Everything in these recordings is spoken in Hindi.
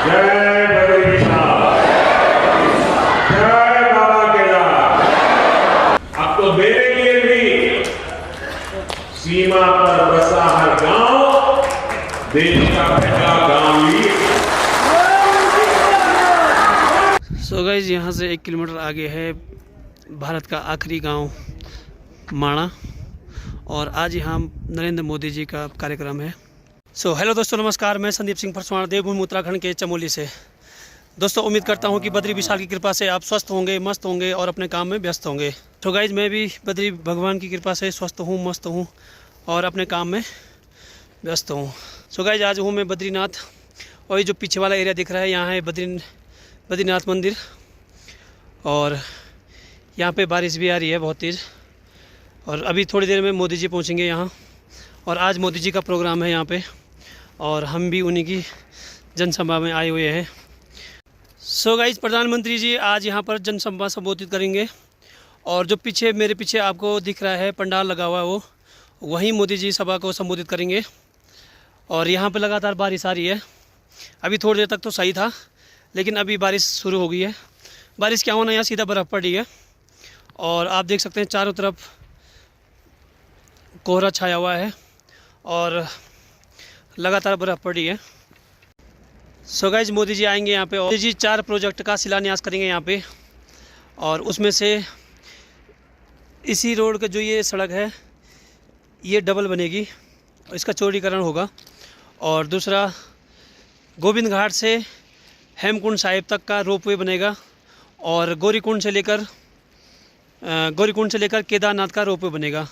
जय बद्री विशाल, जय बाबा केदार। अब तो मेरे लिए भी सीमा पर बसा हर गांव देश का पहला गांव ही। सो गाइस, यहाँ से 1 किलोमीटर आगे है भारत का आखिरी गांव माणा, और आज यहाँ नरेंद्र मोदी जी का कार्यक्रम है। सो हेलो दोस्तों, नमस्कार। मैं संदीप सिंह परसवाणा, देवभूमि उत्तराखंड के चमोली से। दोस्तों, उम्मीद करता हूँ कि बद्री विशाल की कृपा से आप स्वस्थ होंगे, मस्त होंगे और अपने काम में व्यस्त होंगे। तो गाइस, मैं भी बद्री भगवान की कृपा से स्वस्थ हूँ, मस्त हूँ और अपने काम में व्यस्त हूँ। सो गाइस, आज हूँ मैं बद्रीनाथ, और ये जो पीछे वाला एरिया दिख रहा है, यहाँ है बद्रीनाथ मंदिर, और यहाँ पे बारिश भी आ रही है बहुत तेज़। और अभी थोड़ी देर में मोदी जी पहुँचेंगे यहाँ, और आज मोदी जी का प्रोग्राम है यहाँ पे, और हम भी उन्हीं की जनसभा में आए हुए हैं। सो गाइस, प्रधानमंत्री जी आज यहाँ पर जनसभा संबोधित करेंगे, और जो पीछे मेरे पीछे आपको दिख रहा है पंडाल लगा हुआ है, वो वहीं मोदी जी सभा को संबोधित करेंगे। और यहाँ पे लगातार बारिश आ रही है। अभी थोड़ी देर तक तो सही था, लेकिन अभी बारिश शुरू हो गई है। बारिश क्या होना, यहाँ सीधा बर्फ़ पड़ी है, और आप देख सकते हैं चारों तरफ कोहरा छाया हुआ है और लगातार बर्फ़ पड़ी है। सो गाइस, मोदी जी आएंगे यहाँ पे, और मोदी जी 4 प्रोजेक्ट का शिलान्यास करेंगे यहाँ पे, और उसमें से इसी रोड का जो ये सड़क है, ये डबल बनेगी, इसका चौड़ीकरण होगा। और दूसरा, गोविंद घाट से हेमकुंड साहिब तक का रोपवे बनेगा, और गौरीकुंड से लेकर केदारनाथ का रोपवे बनेगा।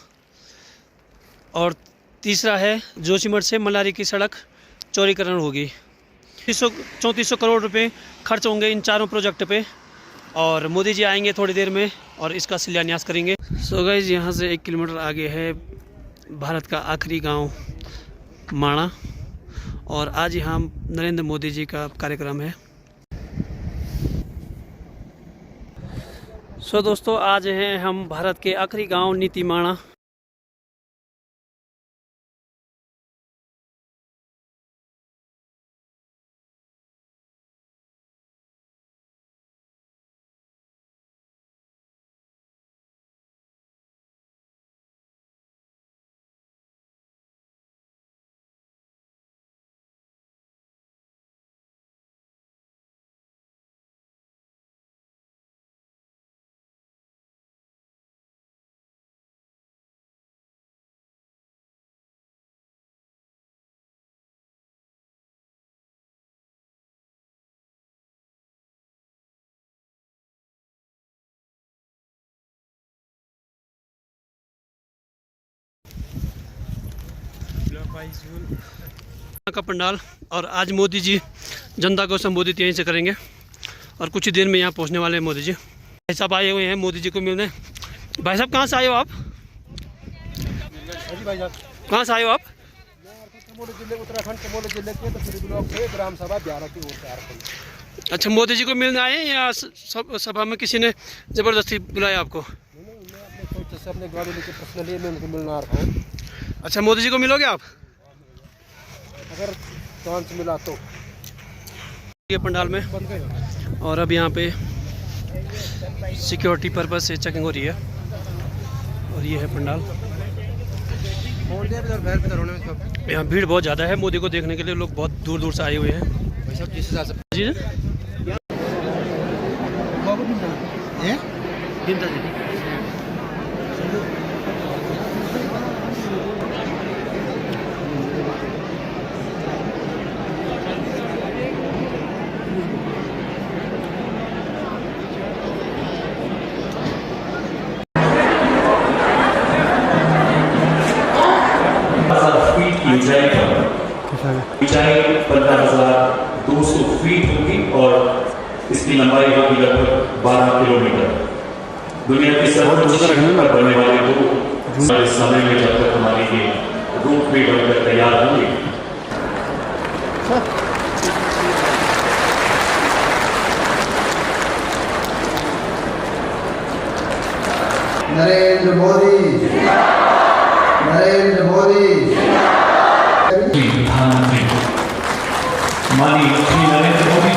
और तीसरा है, जोशीमठ से मलारी की सड़क चौड़ीकरण होगी। 3400 करोड़ रुपए खर्च होंगे इन 4 प्रोजेक्ट पे, और मोदी जी आएंगे थोड़ी देर में और इसका शिलान्यास करेंगे। सो गाइस, यहाँ से 1 किलोमीटर आगे है भारत का आखिरी गांव माणा, और आज यहाँ नरेंद्र मोदी जी का कार्यक्रम है। सो दोस्तों, आज हैं हम भारत के आखिरी गांव नीति माणा। का पंडाल, और आज मोदी जी जनता को संबोधित यहीं से करेंगे, और कुछ ही देर में यहाँ पहुँचने वाले हैं मोदी जी। भाई साहब आए हुए हैं मोदी जी को मिलने। भाई साहब, कहाँ से आए हो आप? कहाँ से आए हो आप? उत्तराखंड चमोली जिले के तहसील ब्लॉक से ग्राम सभा 11 की ओर से आ रहे हैं। अच्छा, मोदी जी को मिलने आए हैं या सभा में किसी ने ज़बरदस्ती बुलाया आपको? अपने गाड़ी लेके पर्सनली मैं उनको मिलना आ रहा हूँ। अच्छा, मोदी जी को मिलोगे आप? अगर चांस मिला तो। ये पंडाल में, और अब यहाँ पे सिक्योरिटी पर्पज से चेकिंग हो रही है, और ये है पंडाल। यहाँ भीड़ बहुत ज़्यादा है, मोदी को देखने के लिए लोग बहुत दूर दूर से आए हुए हैं। जी ऊंचाई 15,200 फीट होगी, और इसकी लंबाई होगी लगभग 12 किलोमीटर। दुनिया की सर्वोच्च पर बनने वाले 2 समय में जब तक हमारी ये रोपवे बनकर तैयार होंगे, नरेंद्र मोदी, नरेंद्र मोदी। प्रधानमंत्री माननीय श्री नरेंद्र मोदी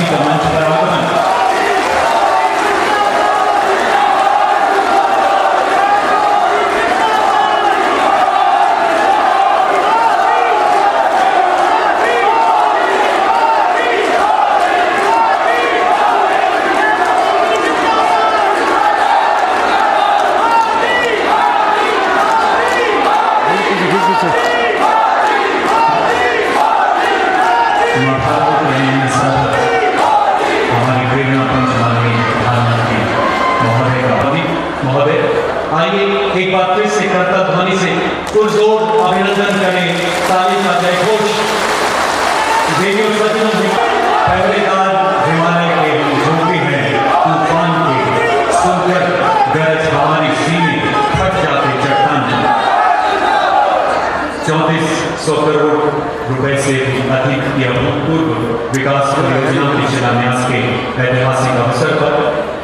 के शिलान्यास के ऐतिहासिक अवसर पर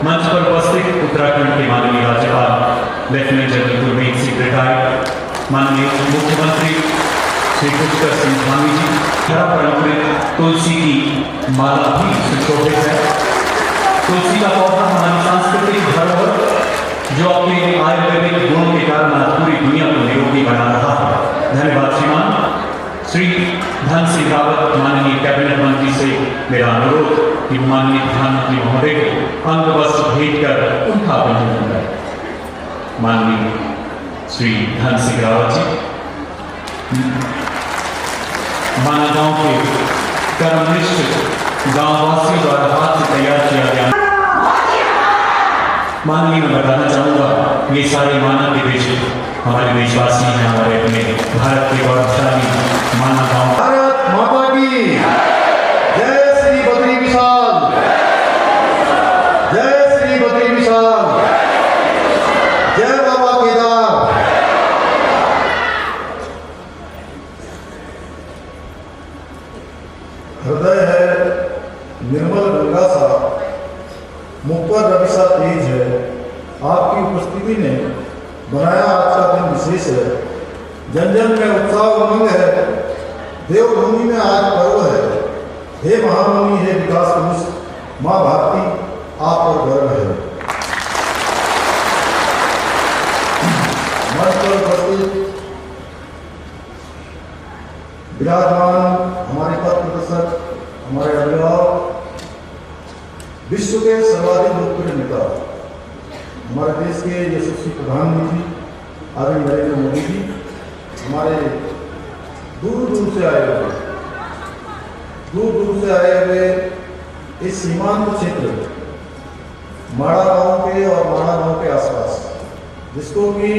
मंच पर उपस्थित उत्तराखंड के माननीय राज्यपाल lieutenant general Gurmeet Singh retired, माननीय मुख्यमंत्री श्री पुष्कर सिंह धामी जी, हरा परंपरित तुलसी की माला भी सुशोभित है। तुलसी का पौधा हमारी सांस्कृतिक धरोहर जो अपने आयुर्वेदिक गुणों के कारण पूरी दुनिया को निरोगी बना रहा है। धन्यवाद श्रीमान। श्री धन सिंह रावत माननीय कैबिनेट मंत्री से मेरा अनुरोध कि माननीय प्रधानमंत्री महोदय को अंगवस्त्र भेंट कर उनका अभिनंदन करें। माननीय श्री धन सिंह रावत जी, माना गांव के कर्मनिष्ठ गांववासियों द्वारा हाथ से तैयार किया गया। माननीय मैं बताना चाहूंगा ये सारे मानव के देश हमारे देशवासी हैं, हमारे अपने भारत के गौरवशाली माना गांव। भारत माता की जय श्री बद्री विशाल, जय श्री बद्री विशाल, जय बाबा केदार। हृदय है निर्मल गंगा सा, मुख पर रवि सा तेज है। आपकी उपस्थिति ने बनाया आज का दिन विशेष है। जन जन में उत्साह उमंग है, देवभूमि में आज पर्व है। हे महामुनि, हे विकास पुरुष, माँ भारती आप पर गर्व है। मंच पर उपस्थित विराजमान हमारे पथ प्रदर्शक, हमारे अभिभावक, विश्व के सर्वाधिक लोकप्रिय नेता, हमारे देश के यशस्वी प्रधानमंत्री आदरणीय नरेंद्र मोदी जी, हमारे दूर दूर से आए हुए इस सीमांत क्षेत्र माड़ा गांव के और माड़ा गांव के आसपास, जिसको कि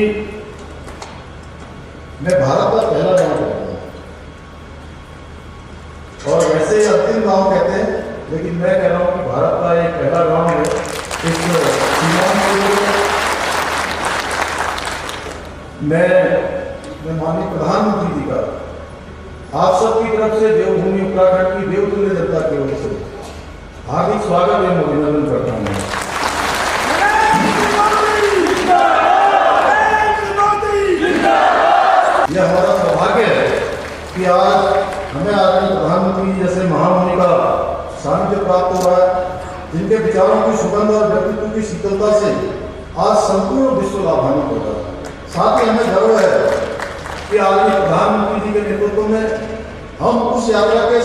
मैं भारत का पहला गांव कहता हूँ और वैसे अंतिम गांव कहते हैं, लेकिन मैं कह रहा हूँ कि भारत का एक पहला गांव है। इस सीमांत मैं माननीय प्रधानमंत्री जी का आप सबकी तरफ से देवभूमि उत्तराखंड की देवतुल्य जनता की ओर से हार्दिक स्वागत एवं अभिनंदन करता हूँ। यह हमारा सौभाग्य है कि आज हमें आदरणीय प्रधानमंत्री जैसे महामुनि का सानिध्य प्राप्त हो रहा है, जिनके विचारों की सुगंध और व्यक्तित्व की शीतलता से आज संपूर्ण विश्व लाभान्वित होता है। साथ ही हमें गर्व है कि आदरणीय प्रधानमंत्री जी के नेतृत्व में हम उस यात्रा के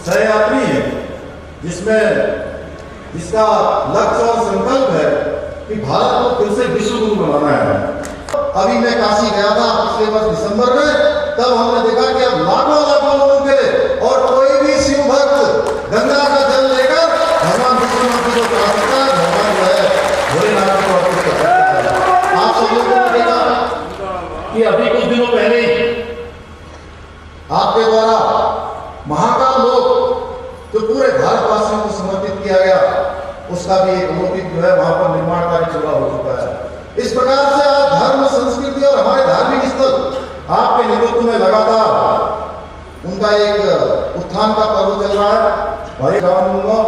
सहयात्री हैं, जिसका लक्ष्य और संकल्प है कि भारत को फिर से विश्व गुरु बनाना है। अभी मैं काशी गया था पिछले वर्ष दिसंबर में, तब हमने देखा कि अब लाखों लोगों के और कोई भी शिव भक्त गंगा का जल लेकर भगवान विश्वनाथ को प्रार्थना है, भगवान जो है भोलेनाथ को अर्पित करता है। आप सब लोगों ने देखा कि अभी कुछ दिनों पहले ही आपके द्वारा महाकाल लोक जो पूरे भारतवासियों को समर्पित किया गया, उसका भी एक अलौकिक जो है वहां पर निर्माण कार्य चला हो चुका है। इस प्रकार से आज धर्म, संस्कृति और हमारे धार्मिक स्थल आपके नेतृत्व में लगातार उनका एक उत्थान का पर्व चल रहा है। भाई कहूंगा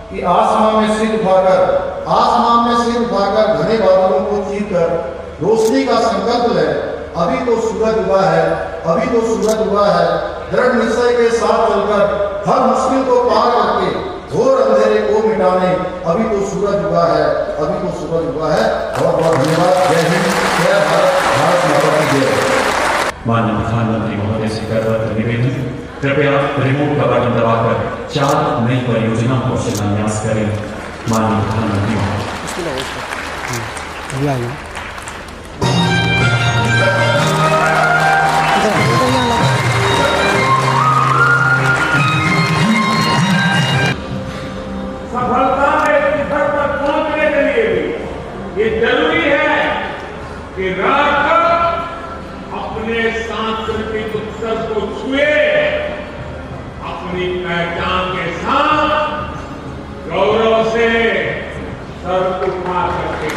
कि आसमान में सिर उठाकर घने बादलों को चीरकर रोशनी का संकल्प ले। अभी तो सूरज हुआ है, दृढ़ निश्चय के साथ चलकर हर मुश्किल को पार करके घोर अंधेरे को मिटाने अभी तो सूरज हुआ है। बहुत बहुत धन्यवाद। जय हिंद, जय भारत, भारत माता की जय। माननीय प्रधानमंत्री महोदय से करवत निवेदन, कृपया रिमोट का बटन दबाकर 4 नई परियोजनाओं को शिलान्यास करें। माननीय प्रधानमंत्री महोदय। सफलता में शिखर पर पहुंचने के लिए ये जरूरी है कि राष्ट्र अपने सांस्कृतिक उत्सव को छुए, अपनी पहचान के साथ गौरव से सर उठा करके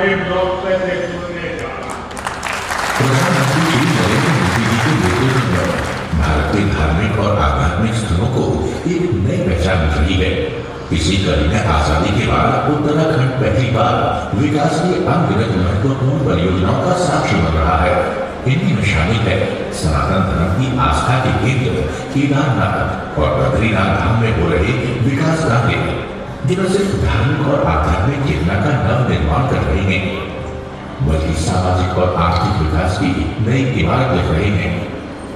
गरीब लोग पैसे जुड़ने जा रहा है। प्रधानमंत्री श्री नरेंद्र मोदी जी के नेतृत्व में भारत के धार्मिक और आध्यात्मिक स्थलों को एक नई पहचान मिल रही है। इसी कड़ी में आजादी के बाद उत्तराखंड पहली बार विकास की अनगिनत महत्वपूर्ण परियोजनाओं का साक्षी बन रहा है। इन्हीं में शामिल है सनातन धर्म की आस्था के केंद्र केदारनाथ और बद्रीनाथ धाम में हो रहे विकास कार्य, जो न सिर्फ धार्मिक और आध्यात्मिक चेतना का नव निर्माण कर रहे हैं, बल्कि सामाजिक और आर्थिक विकास की नई इमारत लिख रहे हैं।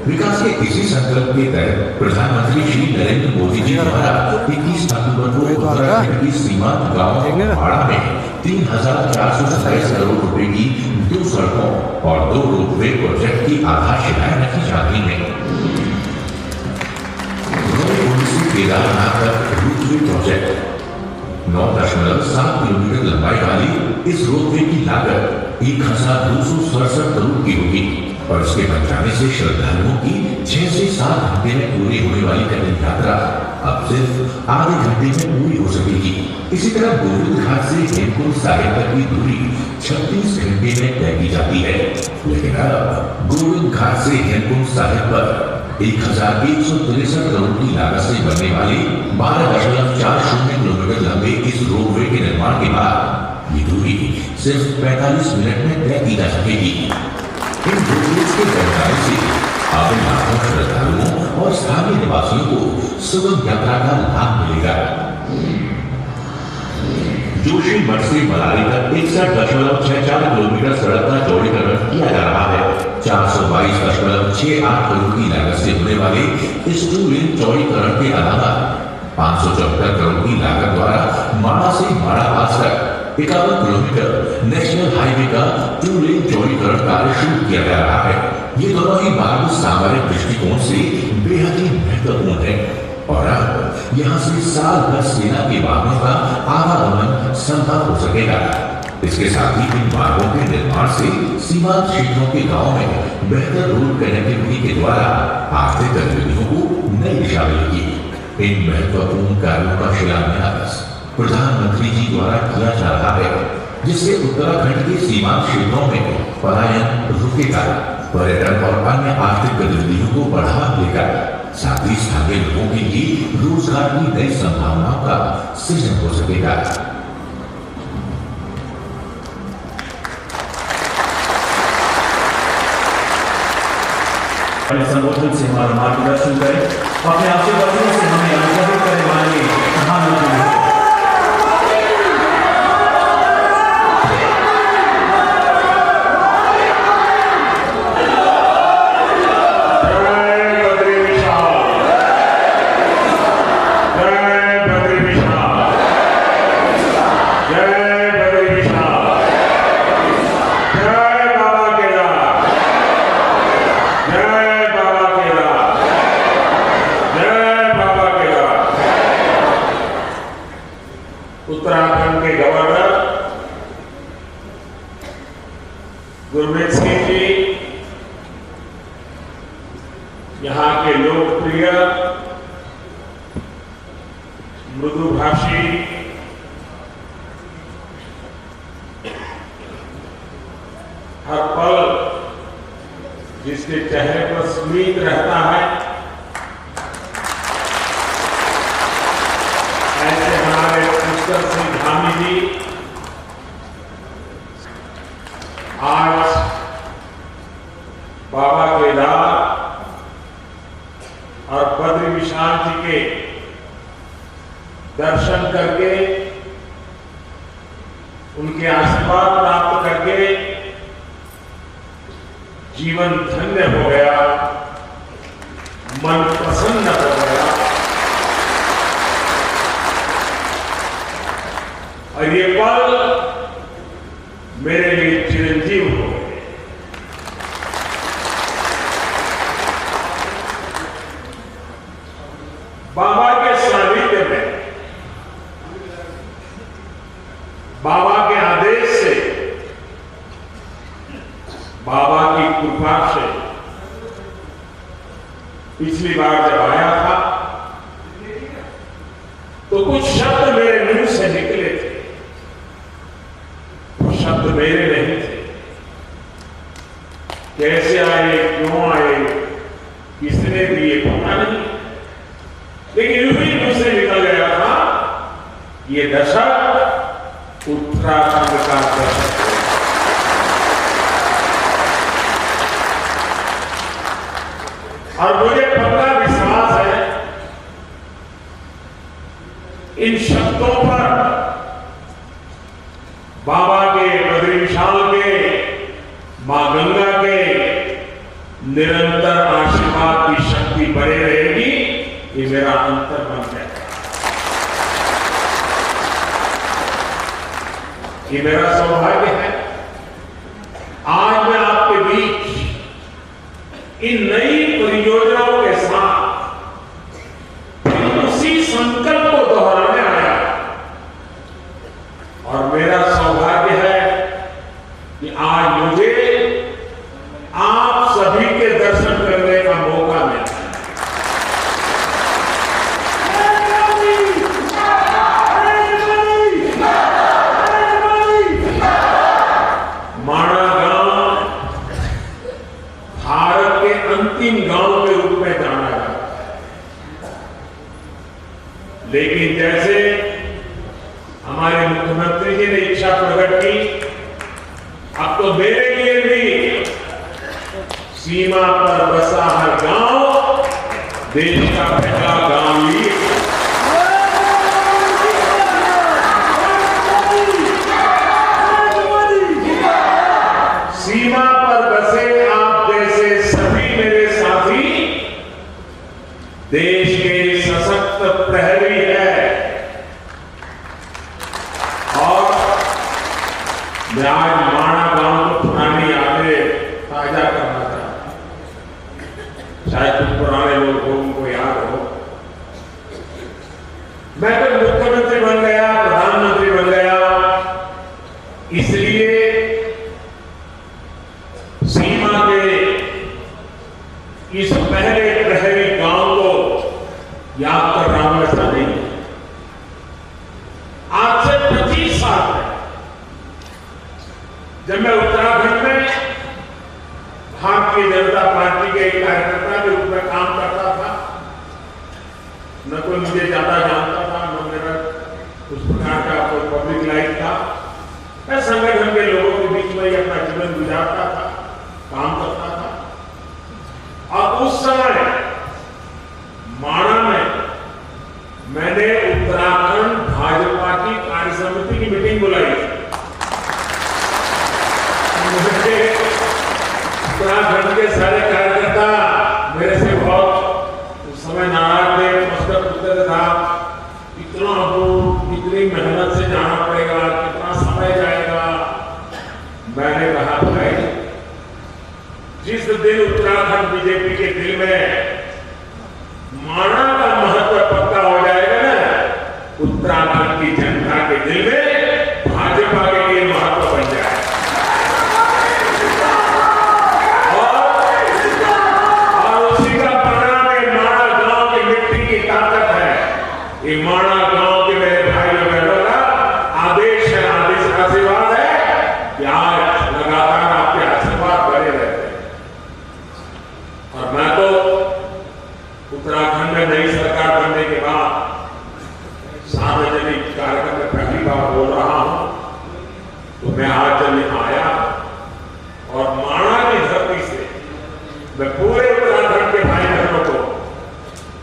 विकास के इसी संकल्प के तहत प्रधानमंत्री श्री नरेंद्र मोदी जी द्वारा 21 अक्टूबर को उत्तराखंड की सीमांत गांव माड़ा में 3,427 करोड़ रुपए की 2 सड़कों और 2 रोपवे प्रोजेक्ट की आधारशिलाएं रखी जा रही हैं। केदारनाथ तक रोपवे प्रोजेक्ट 9.7 किलोमीटर लंबाई वाली इस रोपवे की लागत 1,267 करोड़ की होगी और इसके बन जाने से श्रद्धालुओं की 6 से 7 घंटे में पूरी होने वाली कठिन यात्रा अब सिर्फ आधे घंटे में पूरी हो सकेगी। इसी तरह गोविंद घाट से हेमकुंड साहिब तक की दूरी 36 घंटे में तय की जाती है, लेकिन अब गोविंद घाट से हेमकुंड साहिब पर 1,163 करोड़ की लागत से बनने वाली 12.40 किलोमीटर लंबे इस रोपवे के निर्माण के बाद ये दूरी सिर्फ 45 मिनट में तय की जा सकेगी। इन रोपवे के बन जाने से अब लाखों श्रद्धालुओं और स्थानीय निवासियों को सुगम यात्रा का लाभ मिलेगा। जोशीमठ से मनाली तक 61.64 किलोमीटर सड़क का चौड़ीकरण किया जा रहा है। 422.68 करोड़ की लागत से होने वाले इस 2 लेन चौड़ीकरण के अलावा 574 करोड़ की लागत द्वारा माड़ा से माड़ा पास तक 51 किलोमीटर नेशनल हाईवे का 2 लेन चौड़ीकरण कार्य शुरू किया जा रहा है। ये दोनों ही मार्ग सामरिक दृष्टिकोण से बेहद ही महत्वपूर्ण है और अब यहाँ से साल भर सेना के वाहनों का आवागमन संभव हो सकेगा। इसके साथ ही इन मार्गों के निर्माण से सीमांत क्षेत्रों के गांवों में बेहतर रोड कनेक्टिविटी के द्वारा आर्थिक गतिविधियों को नई दिशा मिलेगी। इन महत्वपूर्ण कार्यों का शिलान्यास प्रधानमंत्री जी द्वारा किया जा रहा है, जिससे उत्तराखंड के सीमांत क्षेत्रों में पलायन रुकेगा, पर्यटन और अन्य आर्थिक गतिविधियों को बढ़ावा देगा, साथ ही स्थानीय लोगों के लिए रोजगार की नई संभावनाओं का सृजन हो सकेगा। संबोधन से हमारा मार्गदर्शन करें, अपने आशीर्वादों से हमें अनुग्रहित करने वाले प्रधानमंत्री उत्तराखंड के गवर्नर गुरमीत सिंह जी, यहाँ के लोकप्रिय मृदुभाषी हर पल जिसके चेहरे पर स्मित रहता है, ऐसे हमारे पुष्कर सिंह धामी जी आज बाबा केदार और बद्री विशाल जी के दर्शन करके उनके आशीर्वाद प्राप्त करके जीवन धन्य हो गया, मन प्रसन्न हो गया और ये पल मेरे लिए चिरंजीव हो गए। बाबा के सानिध्य में, बाबा के आदेश से, बाबा की कृपा से पिछली बार जब आया था तो कुछ शब्द मेरे मुंह से निकले थे। शब्द कैसे आए, क्यों आए, किसने दिए पता नहीं, लेकिन यूं ही मुझसे निकल गया था ये दशक उत्तराखंड का दशक है। और मुझे पक्का विश्वास है इन शब्दों पर बाबा के, बद्री विशाल के, मां गंगा के निरंतर आशीर्वाद की शक्ति बनी रहेगी, ये मेरा अंतर मन है। ये मेरा सौभाग्य है आज मैं आपके बीच इन नई परियोजनाओं के साथ उसी संकल्प को दोहराने आया। और मेरा सौभाग्य है कि आज मुझे आप सभी के दर्शन करने का मौका मिला। माणा गांव भारत के अंतिम गांव के रूप में जाना जाता है, लेकिन जैसे हमारे मुख्यमंत्री जी ने इच्छा प्रकट की, अब तो मेरे लिए भी सीमा पर बसा हर गांव देश का पहला गांव ही है। सीमा पर बसे आप जैसे सभी मेरे साथी देश के सशक्त प्रहरी है। और मैं आज माणा गांव को पुरानी यादें ताजा करना चाहता हूं। शायद कुछ पुराने लोग हो, उनको याद हो। मैं तो मुख्यमंत्री बन गया, प्रधानमंत्री बन गया, इसलिए सीमा के इस पहले प्रहरी गांव को याद कर रहा हूं, ऐसा नहीं है। आज से 25 साल पहले जब मैं उत्तराखंड में भारतीय जनता पार्टी के एक कार्यकर्ता के रूप में काम करता था, न कोई मुझे ज्यादा जानता था, न मेरा उस प्रकार का कोई पब्लिक लाइफ था। मैं संगठन के लोगों के बीच में ही अपना जीवन गुजारता था, काम करता था। और उस समय माणा में मैंने उत्तराखंड भाजपा की कार्य समिति की मीटिंग बुलाई थी। मुझे उत्तराखंड के सारे कार्यकर्ता मेरे से बहुत उस समय नाराज थे, मस्तक पूछते था इतना दूर इतनी मेहनत से जाना पड़ेगा, कितना समय जाएगा। मैंने कहा भाई, जिस दिन उत्तराखंड बीजेपी के दिल में माणा का महत्व पक्का हो जाएगा ना, उत्तराखंड की जनता के दिल में भाजपा के लिए महत्व बन जाएगा। और उसी का परिणाम है माणा गांव की मिट्टी की ताकत है। ये माणा गांव के मेरे भाई और बहनों का आदेश है, आदेश का आशीर्वाद है कि आज लगातार आपके आशीर्वाद बने रहते हैं। और मैं तो उत्तराखंड में नई सरकार बनने के बाद सार्वजनिक कार्यक्रम में पहली बार बोल रहा हूं, तो मैं आज जब यहां आया और माणा की धरती से मैं पूरे उत्तराखंड के भाई बहनों को,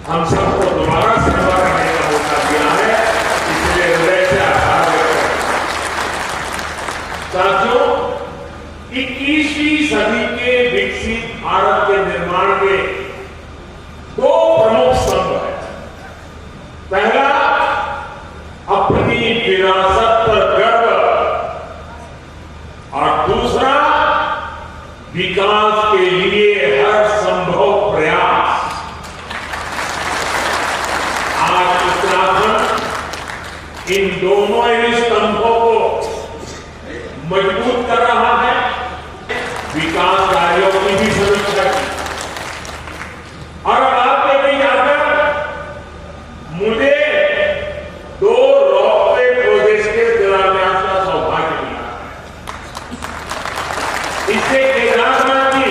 हम सबको दोबारा सेवा करने का मौका दिया है, इसलिए हृदय से आभार व्यक्त करता हूं। साथियों, 21वीं सदी के विकसित भारत के निर्माण के दो प्रमुख स्तंभ हैं। पहला, अपनी विरासत पर गर्व, और दूसरा, विकास के लिए हर संभव प्रयास। आज उत्तराखंड इन दोनों ही स्तंभों को मजबूत कर रहा है। विकास कार्यों की भी समीक्षा की, और आपके भी आकर मुझे 2 रोपवे प्रोजेक्ट के शिलान्यास का सौभाग्य मिला। इससे केदारनाथ की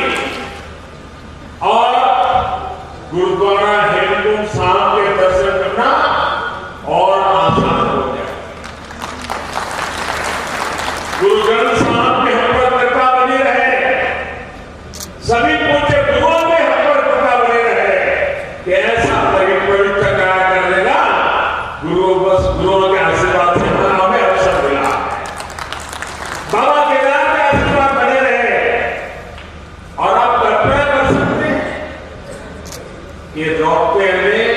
ये रॉपवे में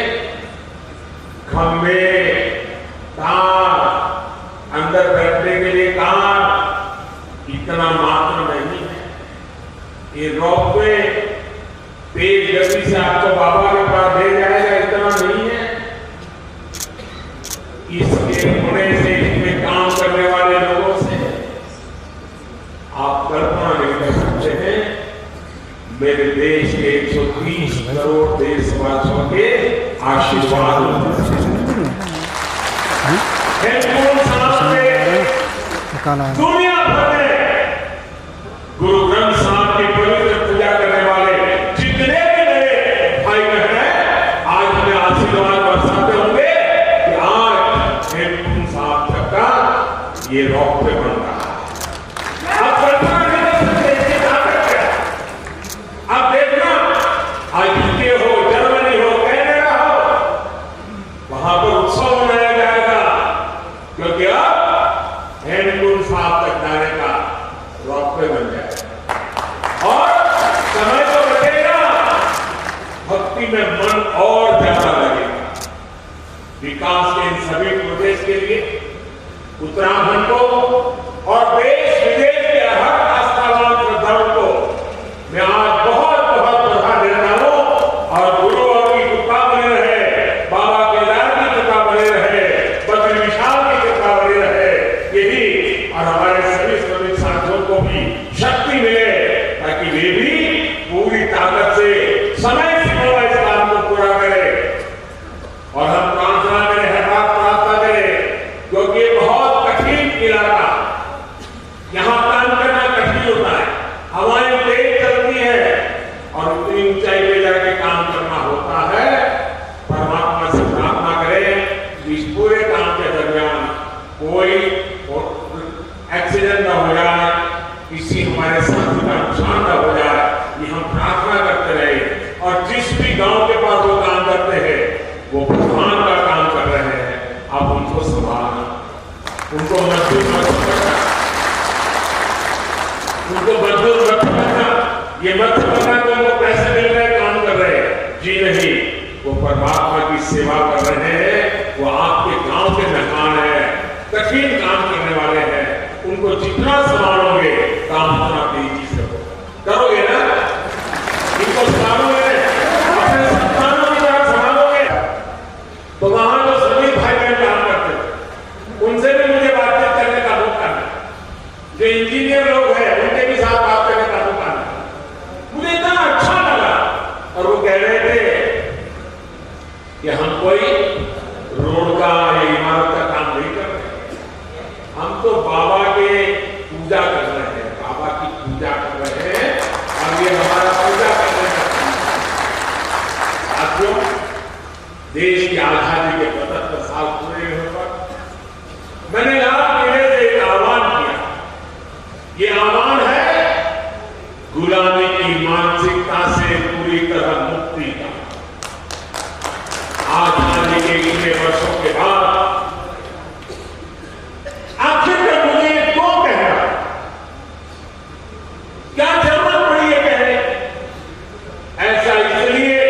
खंबे, तार, अंदर बैठने के लिए कार इतना मात्र नहीं है। ये रॉपवे तेज गति से आपको बाबा के पास ले जाएगा इतना नहीं है। इसके होने से इसमें काम करने वाले लोगों से आप कल्पना नहीं कर सकते हैं। मेरे देश के 130 करोड़ देशवासियों के आशीर्वाद दुनिया भर में गुरु ग्रंथ साहब की पवित्र पूजा करने वाले जितने भी मेरे भाई बहन हैं, आज हमें आशीर्वाद बरसाते होंगे कि आज हेमकुंड साहब तक का ये रॉपवे बन रहा है। आप कल्पना नहीं कर सकते इसकी ताकत क्या। आप देखना, आज यूके हो, जर्मनी हो, कनाडा हो, वहां पर उत्सव मनाया जाएगा, क्योंकि अब हेमकुंड साहब तक जाने का रॉपवे बन जाएगा। और समय तो लगेगा, भक्ति में मन और ज्यादा लगेगा। विकास के इन सभी प्रोजेक्ट के लिए उत्तराखंड को और देश विदेश के हर आस्थावान श्रद्धालुओं को मैं आज बहुत बहुत बधाई देता हूं। और गुरु और की कृपा बने रहे, बाबा केदार की कृपा बने रहे, बद्री विशाल की कृपा बने रहे, यही और हमारे सभी श्रमिक साथियों को भी शक्ति मिले, ताकि वे भी पूरी ताकत से समय सीमा इस काम को पूरा करें। और हम प्रार्थना करें, हर बात प्रार्थना करें, क्योंकि ये बहुत कठिन इलाका, यहाँ काम करना कठिन होता है। हवाएं तेज चलती है और उतनी ऊंचाई पे जाके काम करना होता है। परमात्मा से प्रार्थना करें कि इस पूरे काम के दरमियान कोई एक्सीडेंट न हो जाए, किसी हमारे साथी का नुकसान न हो जाए, ये हम प्रार्थना करते रहे। और जिस भी गांव के पास वो काम करते हैं, वो भगवान का काम कर रहे हैं। आप उनको संभालना, उनको मजदूर मत समझना, उनको मजदूर मत समझना, ये मत समझना कि उनको पैसे मिल रहे हैं, काम कर रहे हैं। जी नहीं, वो परमात्मा की सेवा कर रहे हैं, वो आपके गांव के मेहमान हैं, कठिन काम करने वाले हैं। उनको जितना संभालोगे काम उतना तेजी से होगा। करोगे ना? इनको संभालोगे, अपने संतानों की तरह संभालोगे, तो वहां जो सभी भाई बहन काम करते थे, उनसे भी मुझे बातचीत करने का मौका मिला। जो इंजीनियर लोग हैं, उनके भी साथ बात करने का मौका मिला। मुझे इतना अच्छा लगा। और वो कह रहे थे कि हम कोई रोड का या इमारत का काम नहीं कर रहे, हम तो बाबा के पूजा कर रहे हैं, बाबा की पूजा कर रहे हैं। और ये हमारा पूजा करने का साथियों, देश की आजादी के 75 साल पूरे होने पर मैंने लाल किले से एक आह्वान किया। ये आह्वान है गुलामी की मानसिकता से पूरी तरह मुक्ति का। आजादी के इतने वर्षों के बाद आखिर में मुझे क्यों कहना, क्या जरूरत पड़ी है कहने? ऐसा इसलिए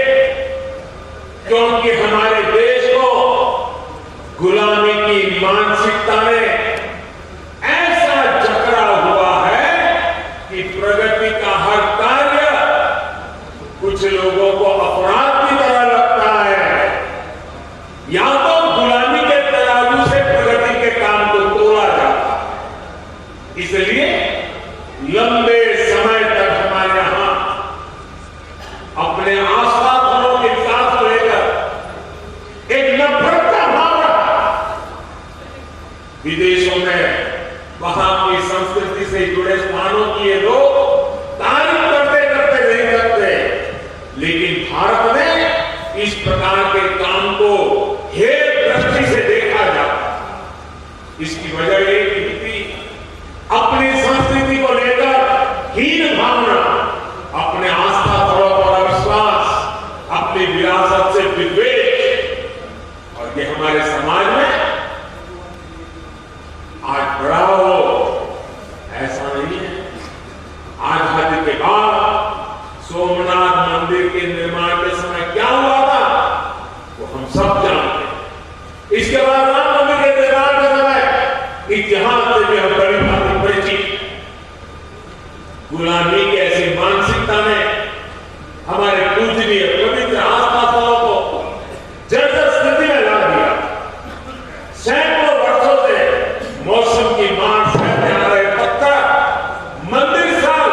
क्योंकि हमारे देश को गुलामी की मानसिकता ने ऐसा जकड़ा हुआ है कि प्रगति का हर कार्य कुछ लोगों को अपराध की तरह लगता है, या तो गुलामी के तराजू से प्रगति के काम को तोड़ा जाता है। इसलिए लंबे समय तक हमारे यहां अपने आस्था धर्मों के विकास को लेकर एक नफरत का भाव रहा। विदेशों में वहां की संस्कृति से जुड़े स्थानों की ये लोग तारीफ करते करते नहीं करते, लेकिन भारत में इस प्रकार के काम को हेय दृष्टि से देखा जाता है। इसकी वजह ये थी अपनी संस्कृति को लेकर हीन भावना, अपने आस्था स्थलों पर अविश्वास, अपनी विरासत से विद्वेष। और ये हमारे समाज में आज बड़ा हो ऐसा नहीं है। आजादी के बाद सोमनाथ मंदिर के निर्माण के समय क्या हुआ था? इसके बाद रामनवमी के दरबार के समय इतिहास से भी हम बड़ी भांति परिचित। गुलामी की ऐसी मानसिकता ने हमारे पूजनीय पवित्र आस्था स्थलों को जर्जर स्थिति में ला दिया। सैकड़ों वर्षों से मौसम की मार सहते आ रहे पत्थर, मंदिर साल,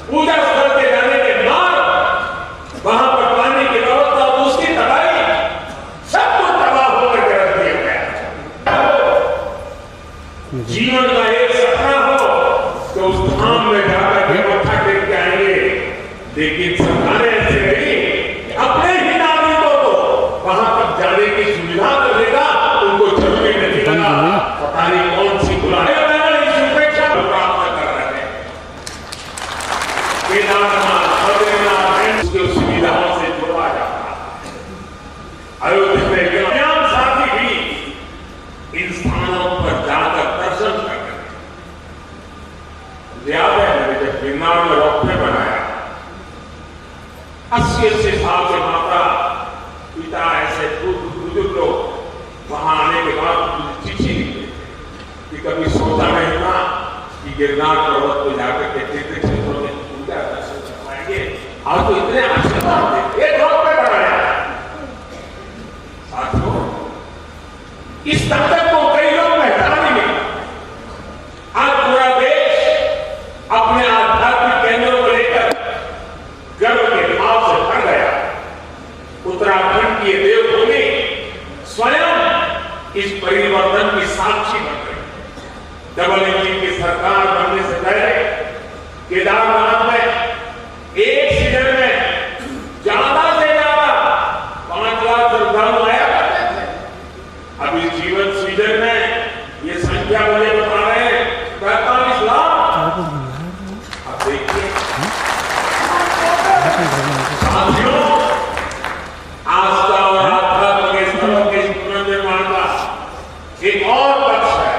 पूजा स्थल के जाने के बाद वहां पर पानी की व्यवस्था, उसकी तबाही, सब कुछ तबाह होकर के रख दिया गया। जीवन का एक सपना हो तो उस धाम में जाकर के मत्था टेक के आएंगे, लेकिन सरकारें ऐसी रही अपने ही नागरिकों को वहां तक जाने की सुविधा तो देगा, उनको जरूरी नहीं लगा। पता नहीं कौन सी बुराई उपेक्षा प्राप्त कर रहे हैं। केदारनाथ, बद्रीनाथ, उसकी सुविधाओं से जुड़ा जाता है। अयोध्या में ज्ञान साथी भी इन स्थानों पर जाकर दर्शन कर रहे हैं। याद है मैंने जब गिरनार में रोपवे बनाया, 80 साल से माता पिता ऐसे बुजुर्ग लोग वहां आने के बाद चिट्ठी लिखते कि कभी सोचा नहीं था कि गिरनार पर्वत को जाकर के तीर्थ क्षेत्रों में पूजा दर्शन कर पाएंगे। आज तो इतने आशीर्वाद देते, एक रोपवे बनाया। साथियों, इस ताकत को कई लोग पहचान नहीं। आज पूरा देश अपने आध्यात्मिक केंद्रों को लेकर गर्व के भाव से भर गया। उत्तराखंड की देवभूमि स्वयं इस परिवर्तन की साक्षी बन गई। डबल इंजन की सरकार बनने से पहले केदारनाथ में एक सीजन में ज्यादा से ज्यादा 5 लाख श्रद्धालु आया करते थे। अब इस जीवन सीजन में ये संख्या मुझे बता रहे हैं 45 लाख। अब देखिए साथियों, आस्था और आध्यात्म के स्थलों के पुनर्निर्माण का एक और पक्ष है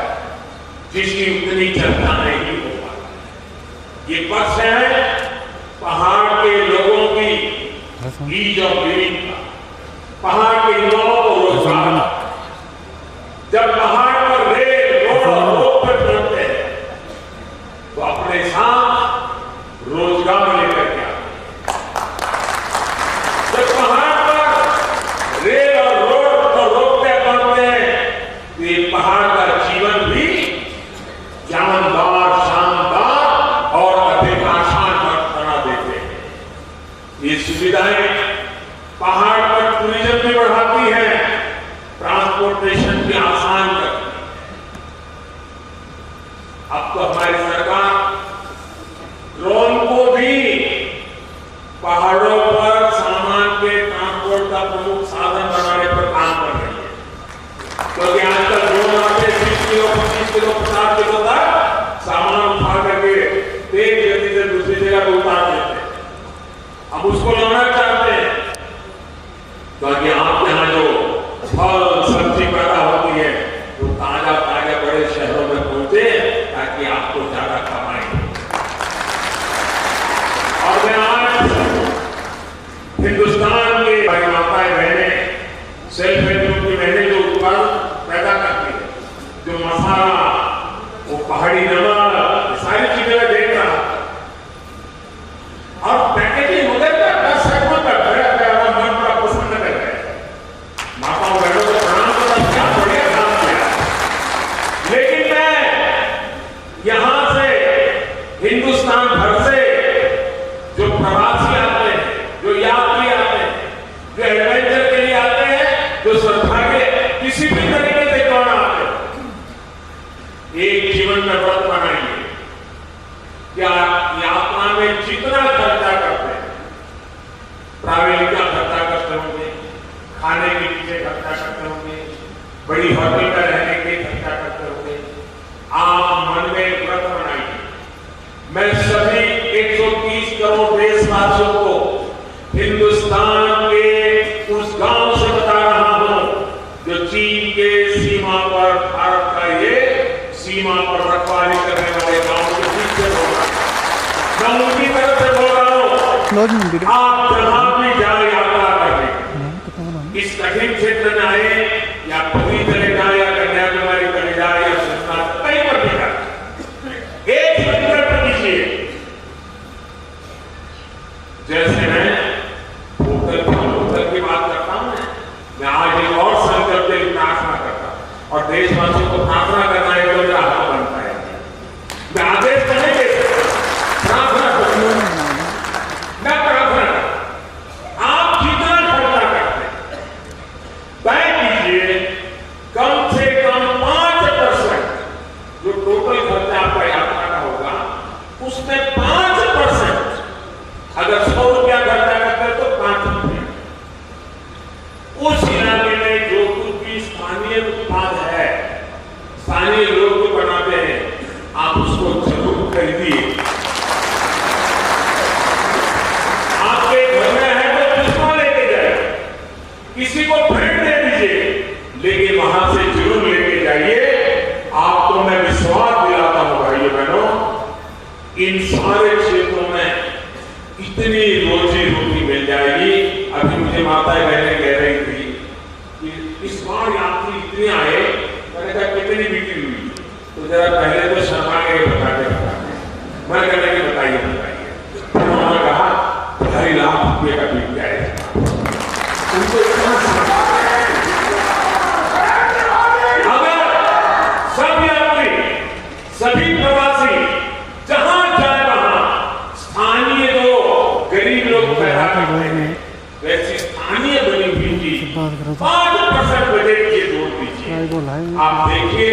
जिसकी उतनी चर्चा नहीं हो पाती। ये पक्ष है पहाड़ के लोगों की ईज ऑफ लिविंग का, पहाड़ के युवाओं को रोजगार। जब पहाड़ पर रेल, रोड और रोपवे पहुंचते हैं तो अपने साथ रोजगार लेकर के आते हैं। जब पहाड़ पर रेल और रोड और रोपवे बनते हैं तो ये पहाड़ का जीवन भी जानदार, शानदार और अधिक आसान बना देते हैं। ये सुविधाएं पहाड़ पर टूरिज्म भी बढ़ाती है, ट्रांसपोर्टेशन भी आसान करती है। अब तो हमारी सरकार ड्रोन को भी पहाड़ों पर सामान के ट्रांसपोर्ट का प्रमुख साधन बनाने पर काम कर रही है। क्योंकि आजकल ड्रोन आते 20 किलो, 25 किलो, 50 किलो तक सामान उठा करके तेज गति से दूसरी जगह पर उतार देते हैं। अब उसको लाना चाहते हैं क्योंकि आपके यहाँ जो फल सब्जी पैदा होती है वो ताजा ताजा बड़े शहरों में पहुंचे ताकि आपको ज्यादा कमाएं। और मैं आज हिंदुस्तान के माताएं बहनें, सेल्फ हेल्प ग्रुप की बहनें जो उत्पाद पैदा करती है, जो मसाला, वो पहाड़ी नमक, सारी चीजें मैं देख रहा और पैकेजिंग मुझे मन बड़ा पसंद कर रहे हैं। माताओं बहनों को प्रणाम करता, क्या बढ़िया काम किया। लेकिन मैं यहां से हिंदुस्तान भर से जो प्रवासी आते हैं, जो यात्री आते हैं, जो एडवेंचर के लिए आते हैं, जो श्रद्धा के किसी भी तरीके से क्यों ना आते हैं, एक जीवन में व्रत बनाइए। क्या यात्रा में जितना खर्चा करते हैं, ट्रैवलिंग का खर्चा करते होंगे, खाने के पीछे खर्चा करते होंगे, बड़ी होटल में रहने के खर्चा करते होंगे, आप मन में व्रत बनाइए। मैं सभी 130 करोड़ देशवासियों को हिंदुस्तान के उस गांव से बता रहा हूं जो चीन के सीमा पर भारत का ये सीमा पर रखवाली करने वाले गांव के बीच से बोल रहा हूं। मैं उनकी तरफ से बोल रहा हूं, आप जहां भी जाए यात्रा करने, इस कठिन क्षेत्र में आए या उस इलाके में जो कुछ भी स्थानीय उत्पाद है, स्थानीय लोग जो बनाते हैं, आप उसको जरूर खरीदिए। आपके घर में है तो चश्मा लेके जाए, किसी को भेंट दे दीजिए, लेकिन वहां से जरूर लेके जाइए। आपको मैं विश्वास दिलाता हूं भाइयों बहनों, इन सारे क्षेत्रों में इतनी रोजी रोटी मिल जाएगी। अभी मुझे माताएं बहनें कह रही थी कि इस बार यात्री इतने आए, मैंने कहा कितनी बिक्री हुई, तो जरा पहले तो शर्मा के बताते मैं कहने की बताइए फिर उन्होंने कहा 2.5 लाख रुपये का बिक जाएगा। उनको इतना अगर सब यात्री, सभी प्रवासी जहां जाए वहां स्थानीय जो गरीब लोग पैदा करते हैं, वैसी स्थानीय बनी हुई चीज 5% बजट ये जोड़ दीजिए। आप देखिए,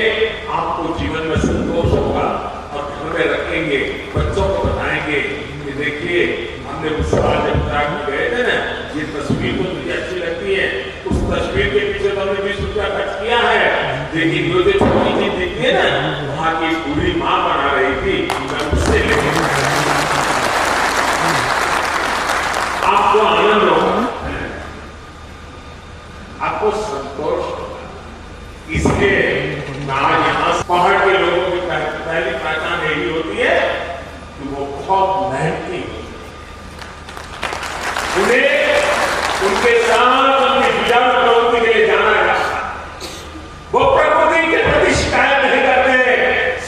आपको जीवन में संतोष होगा और घर में रखेंगे, बच्चों को बताएंगे कि देखिए हमने उस साल जब उत्तराखंड गए थे ना, ये तस्वीर तो मुझे अच्छी लगती है, उस तस्वीर के पीछे तो हमने 20 रुपया खर्च किया है, लेकिन जो छोटी चीज दिखती है ना, वहां की पूरी माँ बना रही थी, मैं उससे लेके आपको आनंद होगा, आपको संतोष होगा। इसलिए आज यहाँ पहाड़ के लोगों की पहली पहचान यही होती है कि वो बहुत मेहनती होती है। उन्हें उनके साथ अपनी विचार प्रवृत्ति के लिए जाना जाता है। वो प्रकृति के प्रति शिकायत नहीं करते,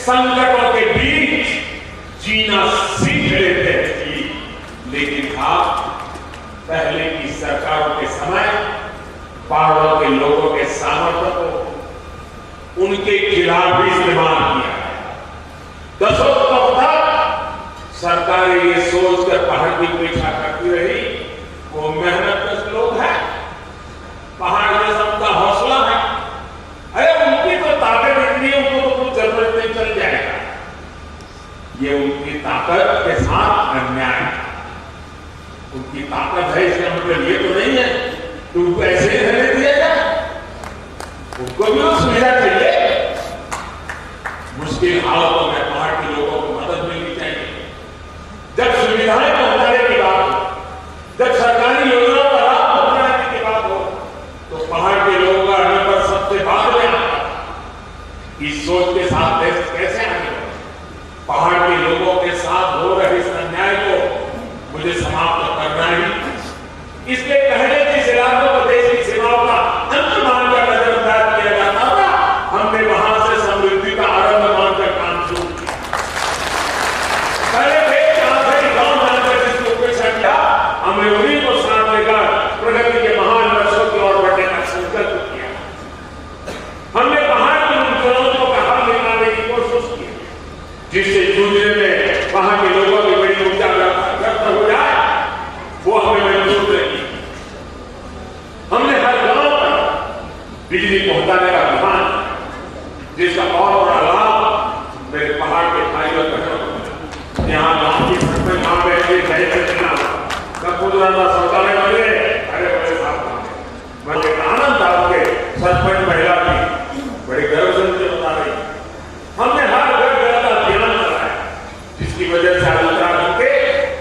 संकटों के बीच जीना सीख लेते हैं। लेकिन आप पहले की सरकारों के समय पहाड़ों के लोगों के सामर्थ्य को उनके खिलाफ भी इस्तेमाल किया है। दशकों तक सरकारें ये सोचकर पहाड़ की पीछा करती रही, वो मेहनत लोग हैं, पहाड़ में सबका हौसला है, अरे उनकी तो ताकत इतनी है, उनको तो कुछ जरूरत नहीं, चल जाएगा। ये उनकी ताकत के साथ अन्याय है। उनकी ताकत है इसका मतलब ये तो नहीं है कि उनको ऐसे ही रहने दिया जाए, उनको भी सुविधा चाहिए। मुश्किल हालतों में पहाड़ के लोगों को मदद मिलनी चाहिए। जब सुविधाएं पहुंचाने की बात हो, जब सरकारी योजनाओं का लाभ पहुंचाने की बात हो, तो पहाड़ के लोगों का नंबर सबसे बाद में आता है। इस सोच के साथ देश कैसे आगे बढ़े? पहाड़ के लोगों के साथ हो रहे इस अन्याय को मुझे समाप्त करना ही, इसके पहले जिस इलाकों को देश की सीमाओं का अंत मानकर नजरअंदाज किया जाता था, हमने वहां से समृद्धि का आरंभ मानकर काम शुरू किया। पहले देश गांव जानकर जिसको उपेक्षा किया, हमने उन्हीं को साथ लेकर प्रगति के महान लक्ष्यों की ओर बढ़ने का संकल्प किया। हमने पहाड़ की उन चुनौतियों का हल निकालने की कोशिश की, जिससे जूझने में वहां के लोगों की बड़ी ऊर्जा व्यक्त हो जाए, वो हमें मंजूर नहीं। हमने हर गांव तक बिजली पहुंचाने का अभियान, जिसका बहुत बड़ा लाभ मेरे पहाड़ के भाइयों बहनों को मिला। यहाँ गांव की सड़क में गांव बैठे शौचालय बने, अरे बड़े साफ बड़े आनंद आपके सरपंच महिला की बड़े गर्व से मुझे बता रही। हमने हर घर का अभियान चलाया, जिसकी वजह से उत्तराखंड के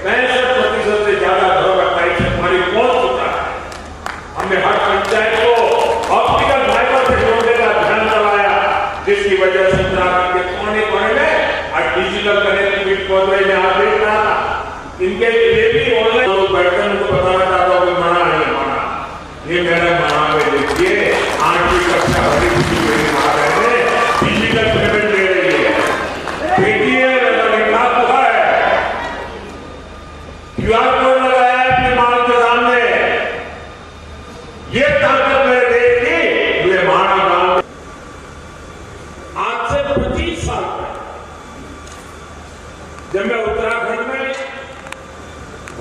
65% से ज्यादा घरों का पाइप से पानी पहुंच चुका है। हमने हर पंचायत को ऑप्टिकल फाइबर से जोड़ने का अभियान चलाया, जिसकी वजह से उत्तराखंड के कोने-कोने में आज डिजिटल कनेक्टिविटी पहुंच रही है। आप देख रहा था, इनके लिए भी ऑनलाइन बैठकर उनको बताना चाहता हूँ कि मना नहीं माना, ये मेरा मना में देखिए 8वीं कक्षा भरी मेरी माँ बहने डिजिटल पेमेंट ले रही है। पेटीएम हुआ है, क्यूआर कोड लगाया है अपनी माल के सामने। ये ताकत मेरे देश की, ये हमारा गांव। आज से 25 साल पहले जब मैं उत्तराखंड में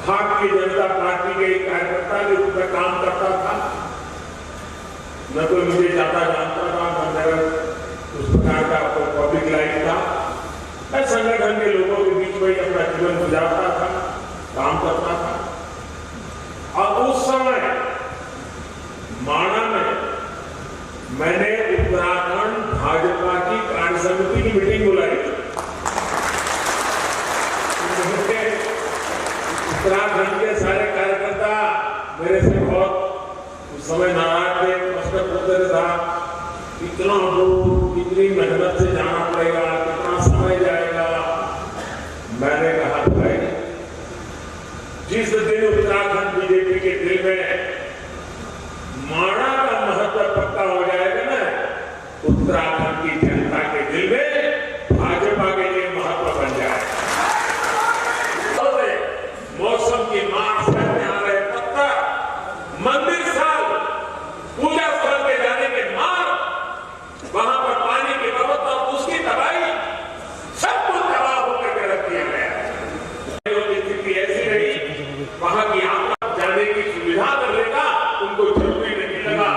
भारतीय जनता पार्टी के कार्यकर्ता के रूप में काम करता था, न कोई मुझे ज्यादा जानता था, न मेरा उस प्रकार का पब्लिक लाइफ था। मैं संगठन के लोगों के बीच में अपना जीवन गुजारता था, काम करता था। और उस समय माणा में मैंने उत्तराखंड भाजपा की कार्य समिति की मीटिंग बुलाई थी। उत्तराखंड के सारे कार्यकर्ता मेरे से बहुत उस समय नाराज थे, प्रश्न पूछते थे साहब कितना दूर कितनी मेहनत से जाना पड़ेगा, कितना समय जाएगा। मैंने कहा भाई जिस दिन उत्तराखंड बीजेपी के दिल में माणा का महत्व पक्का हो जाएगा ना, उत्तराखंड की जनता के दिल में भाजपा के लिए महत्व बन जाएगा। मौसम की मार सहने आ रहे पत्थर, मंदिर साल, पूजा स्थल पे जाने के मार, वहां पर पानी की व्यवस्था, उसकी तबाही, सब कुछ तबाह होकर रख दिया गया। स्थिति ऐसी रही, वहां की यात्रा जाने की सुविधा करने का उनको जरूरी नहीं लगा।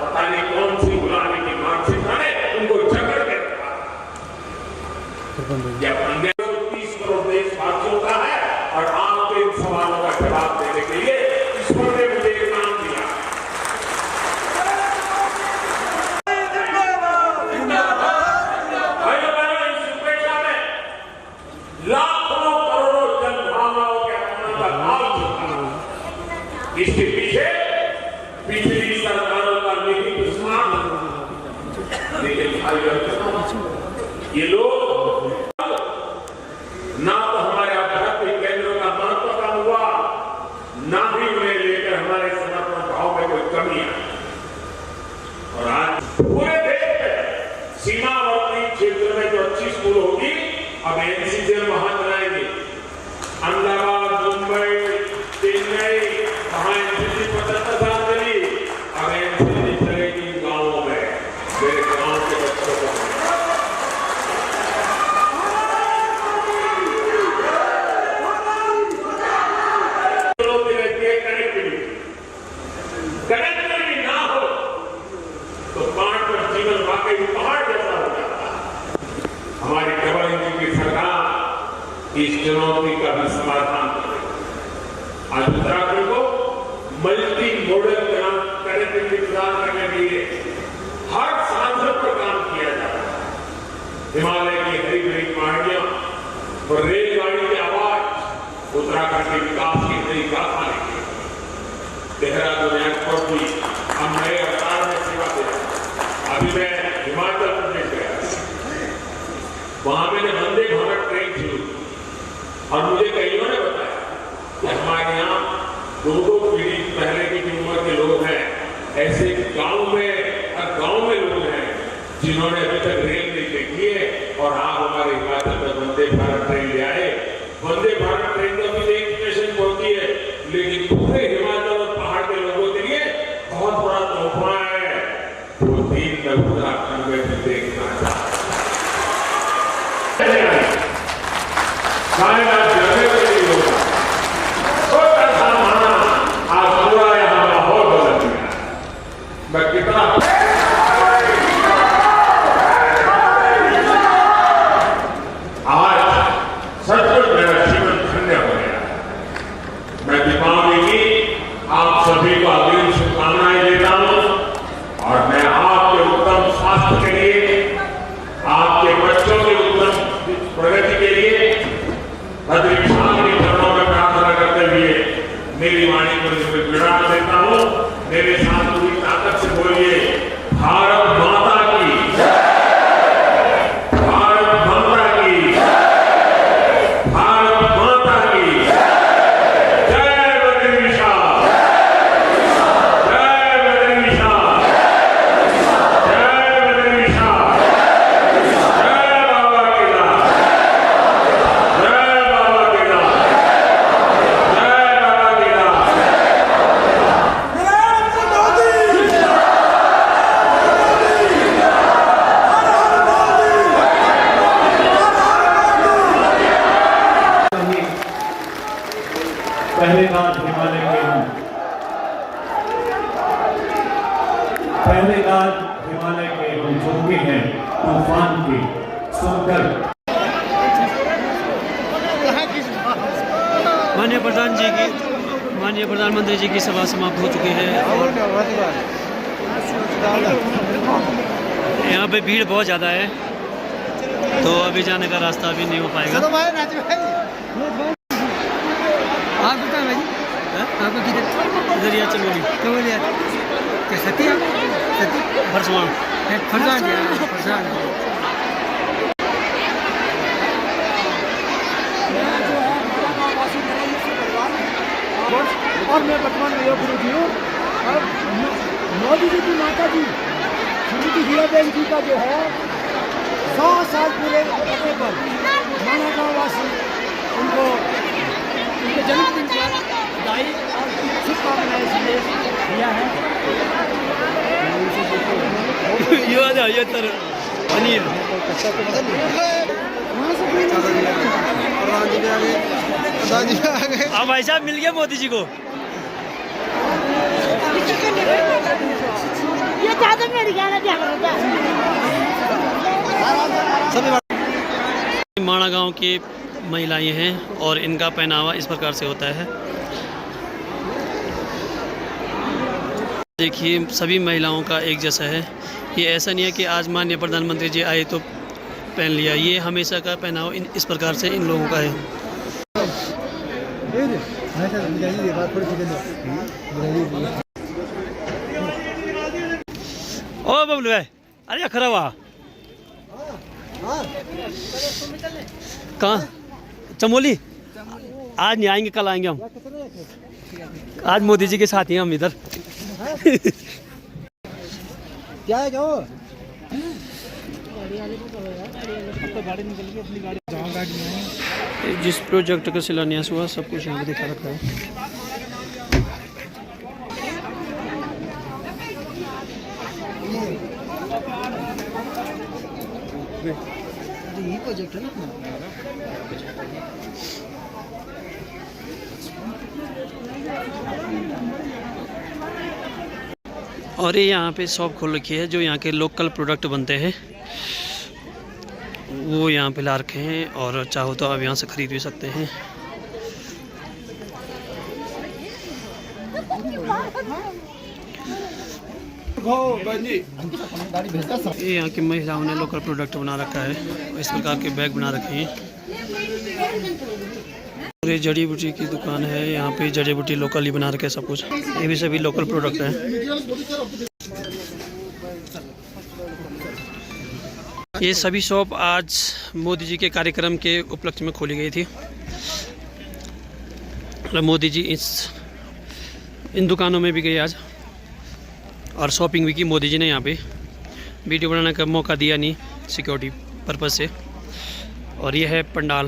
पता नहीं कौन सी बुलाने की मानसिकता ने उनको जकड़ के रखा। यह 30 करोड़ देशवासियों का है और आपके इन सवालों का जवाब देने के लिए ईश्वर ने मुझे एक नाम दिया। लाखों करोड़ों जनभावनाओं के अपमान का भाव चुका। इसके पीछे पिछली सरकारों का निधि दुश्मन, लेकिन भाई ये लोग ना तो हमारे आध्यात्मिक केंद्रों का महत्व कम हुआ, ना ही उन्हें लेकर हमारे समर्पण भाव में कोई कमी आई। और आज पूरे देश में सीमावर्ती क्षेत्र में जो अच्छी स्कूल होगी अब एनसीसीएल वहां चलाएंगे। अहमदाबाद, मुंबई, चेन्नई, वहां एनसीसी 75 साल चली, अब एनसीसी चलेगी गांवों में, मेरे गांव के बच्चों को। कनेक्टिविटी ना हो तो पहाड़ पर जीवन वाकई पहाड़ जैसा हो जाता है। हमारी डबल इंजन की सरकार इस चुनौती का भी समाधान करेगी। आज उत्तराखंड को मल्टी मॉडल कनेक्टिविटी प्रदान करने के लिए हर साधन पर काम किया जा रहा है। हिमालय की हरी भरी पहाड़ियां और रेलगाड़ी की आवाज उत्तराखंड के विकास की नई गाथा लिखी। देहरादून एयरपोर्ट भी हम नए अवतार में सेवा दे रहे हैं। अभी मैं हिमाचल प्रदेश गया, वहां मैंने वंदे भारत ट्रेन शुरू की और मुझे कईयों ने बताया कि हमारे यहाँ 2-2 पीढ़ी पहले की जो उम्र के लोग हैं, ऐसे गांव में लोग हैं जिन्होंने अभी तक रेल नहीं देखी है और आप हमारे हिमाचल में वंदे भारत ट्रेन ले आए। वंदे भारत ट्रेन तो अभी एक स्टेशन पहुंची है, लेकिन पूरे हिमाचल और पहाड़ के लोगों के लिए बहुत बड़ा तोहफा है। वो दिन उत्तराखंड में भी देखना चाहता छोटा सा माना आज पूरा यहाँ माहौल बदल गया। मैं कितना आज सचमुच मेरा जीवन धन्य हो गया। मैं दीपावली की आप सभी को अग्रिम शुभकामनाएं देता हूं और मैं आपके उत्तम स्वास्थ्य के लिए, आपके बच्चों के उत्तम प्रगति के लिए बद्री विशाल के चरणों में प्रार्थना करते हुए मेरी वाणी को विराम देता हूं। मेरे साथ पूरी ताकत से बोलिए, भारत माता की जय, भारत माता की जय, भारत माता की जय, बद्री विशाल, जय बद्री विशाल, जय बद्री विशाल, जय बाबा केदार, जय बाबा केदार, जय बाबा केदार। पहले राज हिमालय के हूँ, पहले राज हिमालय के हम जोगी हैं तूफान की सुनकर। माननीय प्रधानमंत्री जी की सभा समाप्त हो चुकी है और यहाँ पे भीड़ बहुत ज़्यादा है, तो अभी जाने का रास्ता अभी नहीं हो पाएगा। आप कहाँ भाई? आपको किधर? इधर ही चमोली क्या बोले यार? क्या सती आप? सती? फरसवान। फरसान यार, फरसान। और मैं वर्तमान में गुरु जी हूँ। और मोदी जी की माता जी श्रीमती हीराबेन जी का जो है 100 साल पूरे होने पर माना गाँव वासी उनको उनके जन्मदिन पर बधाई और शुभकामनाएं इसलिए दिया है। ये आ जाओ, ये तर अनिल। हाँ भाई साहब मिल गया मोदी जी को। ये ज्यादा मेरी गाना क्या माणा गांव की महिलाएं हैं और इनका पहनावा इस प्रकार से होता है। देखिए सभी महिलाओं का एक जैसा है। ये ऐसा नहीं है कि आज माननीय प्रधानमंत्री जी आए तो पहन लिया, ये हमेशा का पहनावा इस प्रकार से इन लोगों का है। ओ बबलू भाई, अरे खरा हुआ कहाँ? चमोली। आज नहीं आएंगे, कल आएंगे हम। आज मोदी जी के साथ ही हम इधर। क्या है जाओ? जिस प्रोजेक्ट का शिलान्यास हुआ सब कुछ यहाँ पे दिखा रखा है। ये प्रोजेक्ट है ना। और ये यहाँ पे शॉप खोल रखी है, जो यहाँ के लोकल प्रोडक्ट बनते हैं वो यहाँ पे ला रखे हैं, और चाहो तो आप यहाँ से ख़रीद भी सकते हैं। ये यहाँ की महिलाओं ने लोकल प्रोडक्ट बना रखा है, इस प्रकार के बैग बना रखे हैं। और ये जड़ी बूटी की दुकान है, यहाँ पे जड़ी बूटी लोकल ही बना रखे हैं सब कुछ। ये भी सभी लोकल प्रोडक्ट हैं। ये सभी शॉप आज मोदी जी के कार्यक्रम के उपलक्ष्य में खोली गई थी। और मोदी जी इन दुकानों में भी गए आज, और शॉपिंग भी की मोदी जी ने। यहाँ पे वीडियो बनाने का मौका दिया नहीं सिक्योरिटी पर्पज़ से। और ये है पंडाल।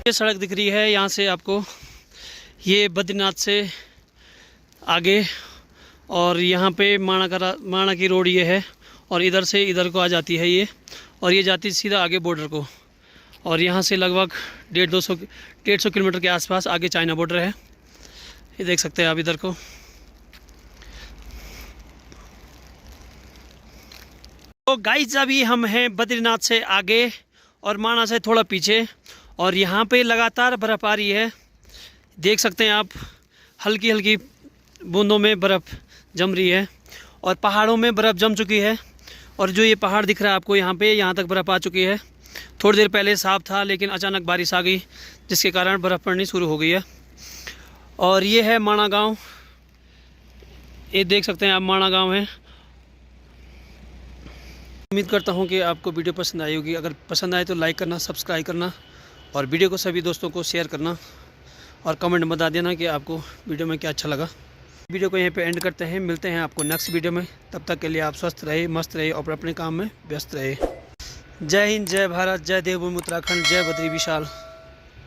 ये सड़क दिख रही है यहाँ से आपको, ये बद्रीनाथ से आगे, और यहाँ पे माणा की रोड ये है, और इधर से इधर को आ जाती है ये, और ये जाती सीधा आगे बॉर्डर को। और यहाँ से लगभग 150 किलोमीटर के आसपास आगे चाइना बॉर्डर है। ये देख सकते हैं आप इधर को। तो गाइस अभी हम हैं बद्रीनाथ से आगे और माणा से थोड़ा पीछे, और यहाँ पे लगातार बर्फ़ आ रही है। देख सकते हैं आप, हल्की हल्की बूंदों में बर्फ़ जम रही है, और पहाड़ों में बर्फ़ जम चुकी है। और जो ये पहाड़ दिख रहा है आपको यहाँ पे, यहाँ तक बर्फ़ आ चुकी है। थोड़ी देर पहले साफ था, लेकिन अचानक बारिश आ गई, जिसके कारण बर्फ़ पड़नी शुरू हो गई है। और ये है माणा गांव, ये देख सकते हैं आप, माणा गांव है। उम्मीद करता हूँ कि आपको वीडियो पसंद आई होगी। अगर पसंद आए तो लाइक करना, सब्सक्राइब करना, और वीडियो को सभी दोस्तों को शेयर करना, और कमेंट में बता देना कि आपको वीडियो में क्या अच्छा लगा। वीडियो को यहीं पे एंड करते हैं, मिलते हैं आपको नेक्स्ट वीडियो में। तब तक के लिए आप स्वस्थ रहे, मस्त रहे, और अपने काम में व्यस्त रहे। जय हिंद, जय भारत, जय देवभूमि उत्तराखंड, जय बद्री विशाल।